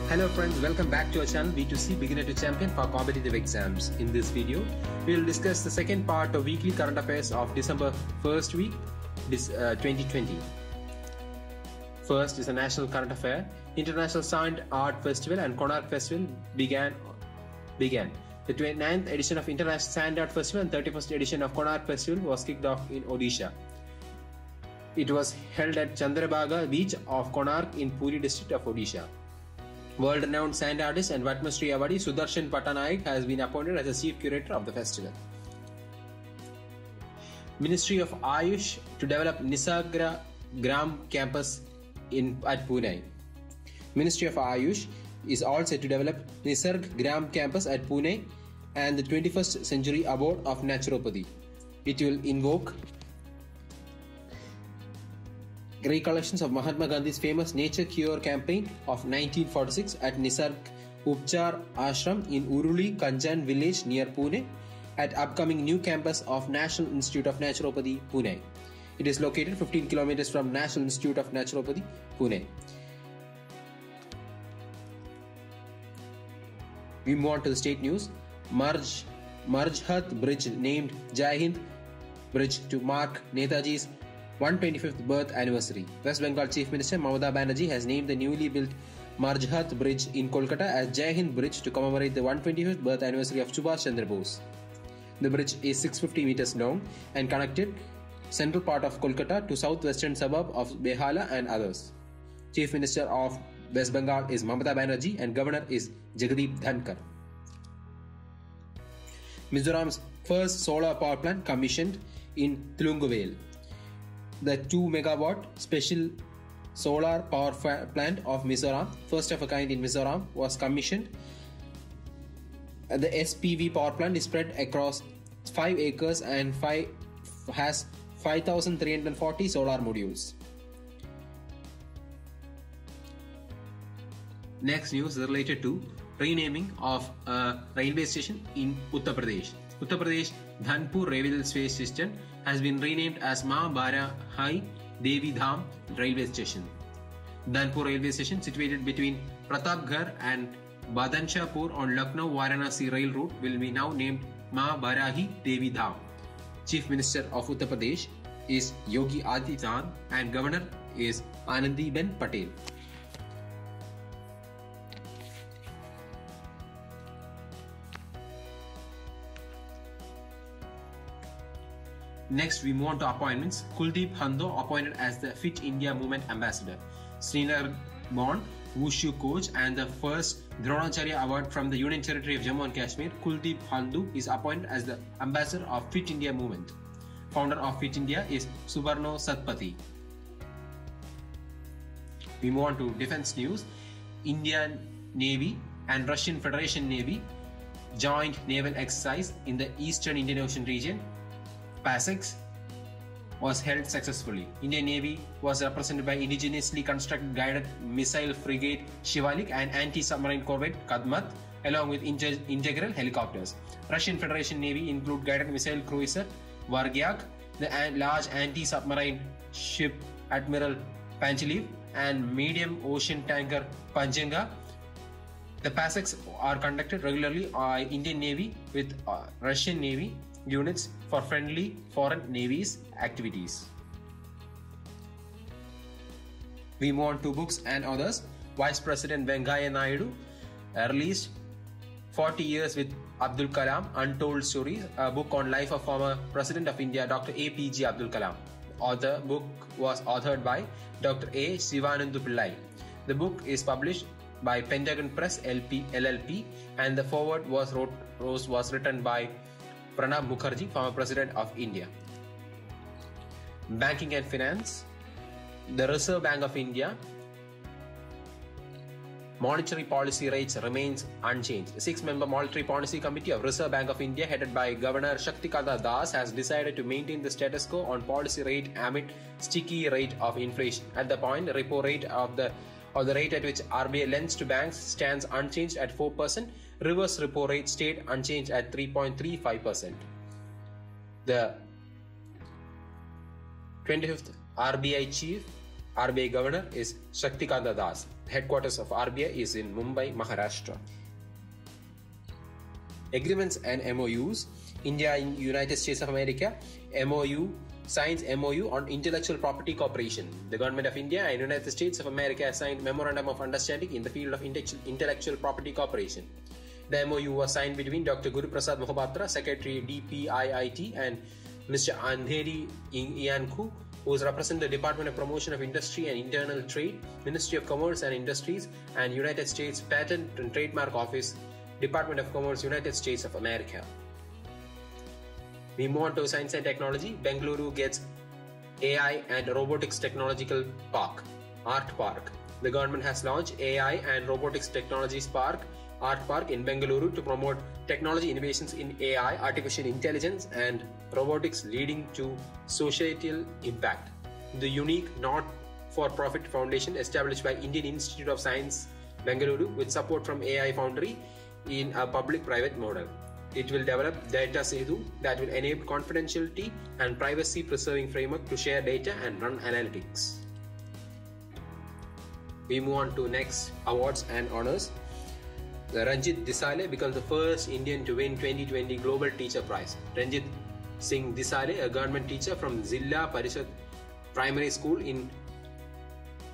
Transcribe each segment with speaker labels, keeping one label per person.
Speaker 1: Hello friends, welcome back to our channel B2C Beginner to Champion for competitive exams. In this video, we will discuss the second part of weekly current affairs of December 1st week, 2020. First is a national current affair. International Sand Art Festival and Konark Festival began. The 29th edition of International Sand Art Festival and 31st edition of Konark Festival was kicked off in Odisha. It was held at Chandrabhaga beach of Konark in Puri district of Odisha. World-renowned sand artist and Padma Shri awardee Sudarshan Patanaik has been appointed as the chief curator of the festival. Ministry of Ayush to develop Nisarg Gram campus at Pune. Ministry of Ayush is all set to develop Nisarg Gram campus at Pune and the 21st Century Award of Naturopathy. It will invoke recollections of Mahatma Gandhi's famous Nature Cure campaign of 1946 at Nisarg Upchar Ashram in Uruli Kanjan village near Pune at upcoming new campus of National Institute of Naturopathy, Pune. It is located 15 kilometers from National Institute of Naturopathy, Pune. We move on to the state news. Marjhat Bridge named Jai Hind Bridge to mark Netaji's 125th birth anniversary. West Bengal Chief Minister Mamata Banerjee has named the newly built Marjhat Bridge in Kolkata as Jai Hind Bridge to commemorate the 125th birth anniversary of Subhash Chandra Bose. The bridge is 650 meters long and connected central part of Kolkata to southwestern suburb of Behala and others. Chief Minister of West Bengal is Mamata Banerjee and Governor is Jagdeep Dhankar. Mizoram's first solar power plant commissioned in Thulungavel. The 2 megawatt special solar power plant of Mizoram, first of a kind in Mizoram, was commissioned. The SPV power plant is spread across 5 acres and has 5,340 solar modules. Next news is related to renaming of a railway station in Uttar Pradesh. Uttar Pradesh Dhanpur Railway Station has been renamed as Ma Barahai Devi Dham Railway Station. Dhanpur Railway Station, situated between Pratapgarh and Badanshapur on Lucknow-Varanasi rail route, will be now named Ma Barahi Devi Dham. Chief Minister of Uttar Pradesh is Yogi Adityanath and Governor is Anandiben Patel. Next, we move on to appointments. Kuldeep Hando appointed as the Fit India Movement Ambassador. Srinagar-born Wushu coach and the first Dronacharya Award from the Union Territory of Jammu and Kashmir, Kuldeep Hando is appointed as the Ambassador of Fit India Movement. Founder of Fit India is Subarno Satpathy. We move on to defense news. Indian Navy and Russian Federation Navy joint naval exercise in the Eastern Indian Ocean region, PASEX, was held successfully. Indian Navy was represented by indigenously constructed guided missile frigate Shivalik and anti-submarine corvette Kadmat, along with integral helicopters. Russian Federation Navy include guided missile cruiser Vargyak, the large anti-submarine ship Admiral Panchalev, and medium ocean tanker Panjanga. The PASEX are conducted regularly by Indian Navy with Russian Navy units for friendly foreign navies activities. We move on to books and others. Vice President Venkaiah Naidu released 40 Years with Abdul Kalam, Untold Stories, a book on life of former President of India Dr. APJ Abdul Kalam. The book was authored by Dr. A. Sivanandu Pillai. The book is published by Pentagon Press LLP and the foreword was written by Pranab Mukherjee, former President of India. Banking and finance. The Reserve Bank of India monetary policy rates remains unchanged. The 6-member Monetary Policy Committee of Reserve Bank of India, headed by Governor Shaktikanta Das, has decided to maintain the status quo on policy rate amid sticky rate of inflation. At the point, the repo rate of the rate at which RBI lends to banks stands unchanged at 4%. Reverse repo rate stayed unchanged at 3.35%. The 25th RBI chief RBI Governor is Shaktikanta Das. Headquarters of RBI is in Mumbai, Maharashtra. Agreements and MOUs. India and United States of America MOU signs MOU on intellectual property cooperation. The Government of India and United States of America has signed Memorandum of Understanding in the field of intellectual property cooperation. The MOU was signed between Dr. Guru Prasad Mohapatra, Secretary DPIIT, and Mr. Andheri Iancu, who is representing the Department of Promotion of Industry and Internal Trade, Ministry of Commerce and Industries, and United States Patent and Trademark Office, Department of Commerce, United States of America. We move on to science and technology. Bengaluru gets AI and Robotics Technological Park, Art Park. The government has launched AI and Robotics Technologies Park, Art Park in Bengaluru to promote technology innovations in AI, artificial intelligence, and robotics leading to societal impact. The unique not-for-profit foundation established by Indian Institute of Science, Bengaluru, with support from AI Foundry in a public-private model. It will develop Data Setu that will enable confidentiality and privacy-preserving framework to share data and run analytics. We move on to next awards and honors. Ranjit Desale becomes the first Indian to win 2020 Global Teacher Prize. Ranjit Singh Desale, a government teacher from Zilla Parishad Primary School in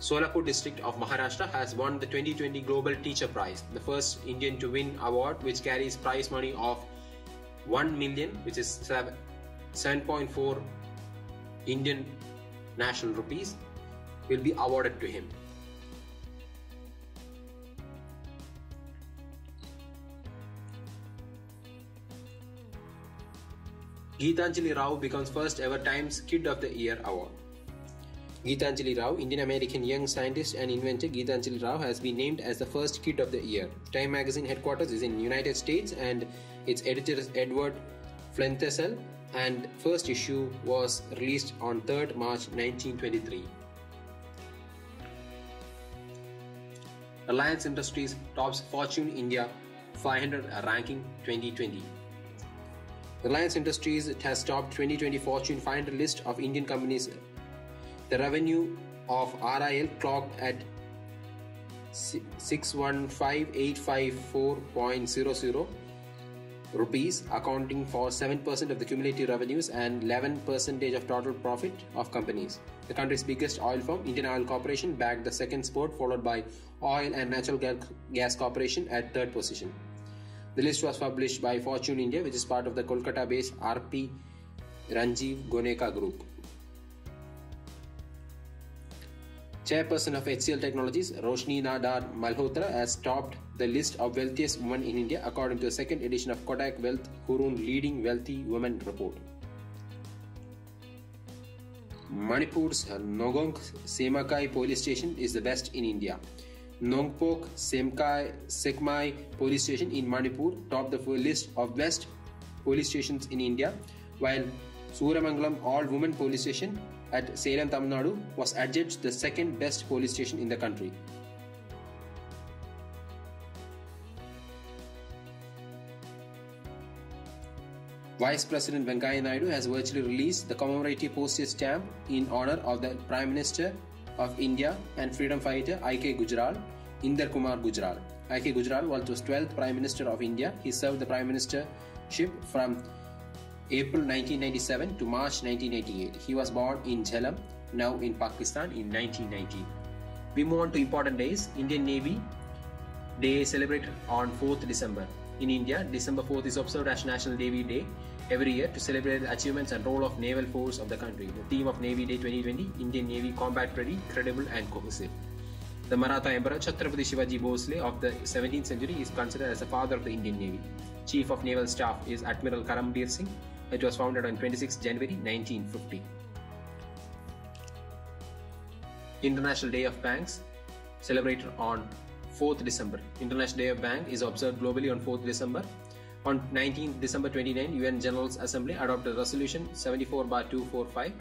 Speaker 1: Solapur district of Maharashtra, has won the 2020 Global Teacher Prize, the first Indian to win award, which carries prize money of 1 million, which is 7.4 Indian national rupees, will be awarded to him. Geetanjali Rao becomes first ever Times Kid of the Year award. Geetanjali Rao, Indian-American young scientist and inventor Geetanjali Rao, has been named as the first Kid of the Year. Time magazine headquarters is in United States and its editor is Edward Flentessel, and first issue was released on 3rd March 1923. Reliance Industries tops Fortune India 500 ranking 2020. Reliance Industries has topped 2020 Fortune 500 list of Indian companies. The revenue of RIL clocked at 615,854.00 rupees, accounting for 7% of the cumulative revenues and 11% of total profit of companies. The country's biggest oil firm, Indian Oil Corporation, bagged the second spot, followed by Oil and Natural Gas Corporation at third position. The list was published by Fortune India, which is part of the Kolkata-based RP Ranjiv Goneka Group. Chairperson of HCL Technologies, Roshni Nadar Malhotra, has topped the list of wealthiest women in India according to the second edition of Kotak Wealth Hurun Leading Wealthy Women Report. Manipur's Nongpok Semakai police station is the best in India. Nongpok Sekmai police station in Manipur topped the list of best police stations in India, while Suramangalam all-women police station at Salem, Tamil Nadu was adjudged the second best police station in the country. Vice President Venkaiah Naidu has virtually released the commemorative postage stamp in honor of the Prime Minister of India and freedom fighter I.K. Gujral, Inder Kumar Gujral. I.K. Gujral was the 12th Prime Minister of India. He served the Prime Ministership from April 1997 to March 1988. He was born in Jhelum, now in Pakistan, in 1990. We move on to important days. Indian Navy Day is celebrated on 4th December. In India, December 4th is observed as National Navy Day every year to celebrate the achievements and role of naval force of the country. The theme of Navy Day 2020, Indian Navy combat ready, credible and cohesive. The Maratha Emperor Chhatrapati Shivaji Bhosle of the 17th century is considered as the father of the Indian Navy. Chief of Naval Staff is Admiral Karambir Singh. It was founded on 26 January 1950. International Day of Banks, celebrated on 4th December. International Day of Bank is observed globally on 4th December. On 19th December 29, UN General Assembly adopted Resolution 74/245,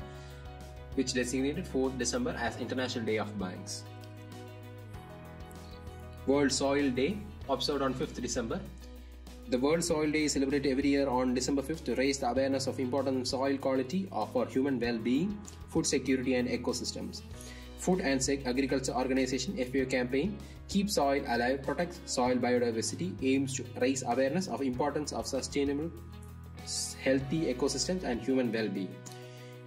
Speaker 1: which designated 4th December as International Day of Banks. World Soil Day, observed on 5th December. The World Soil Day is celebrated every year on December 5th to raise the awareness of important soil quality for human well-being, food security and ecosystems. Food and Agriculture Organization FAO campaign Keep Soil Alive, Protect Soil Biodiversity aims to raise awareness of importance of sustainable, healthy ecosystems and human well-being.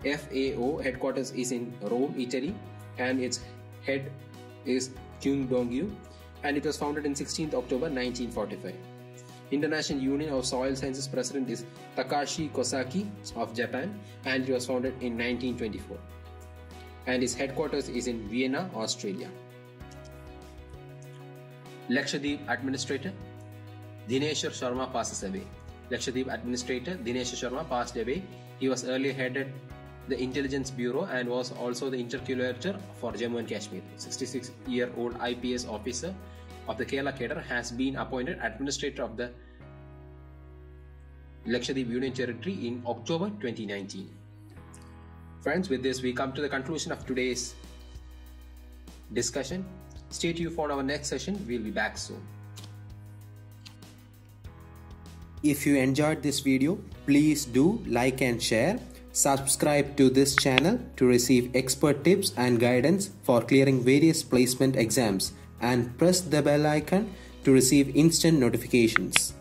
Speaker 1: FAO headquarters is in Rome, Italy, and its head is Kyung Dong-yu, and it was founded in 16th October 1945. International Union of Soil Sciences president is Takashi Kosaki of Japan, and it was founded in 1924. And its headquarters is in Vienna, Australia. Lakshadweep Administrator Dineshwar Sharma passes away. Lakshadweep Administrator Dineshwar Sharma passed away. He was earlier headed the Intelligence Bureau and was also the Interculator for Jammu and Kashmir. 66-year-old IPS officer of the Kerala cadre has been appointed Administrator of the Lakshadweep Union Territory in October 2019. Friends, with this we come to the conclusion of today's discussion. Stay tuned for our next session. We'll be back soon.
Speaker 2: If you enjoyed this video, please do like and share. Subscribe to this channel to receive expert tips and guidance for clearing various placement exams, and press the bell icon to receive instant notifications.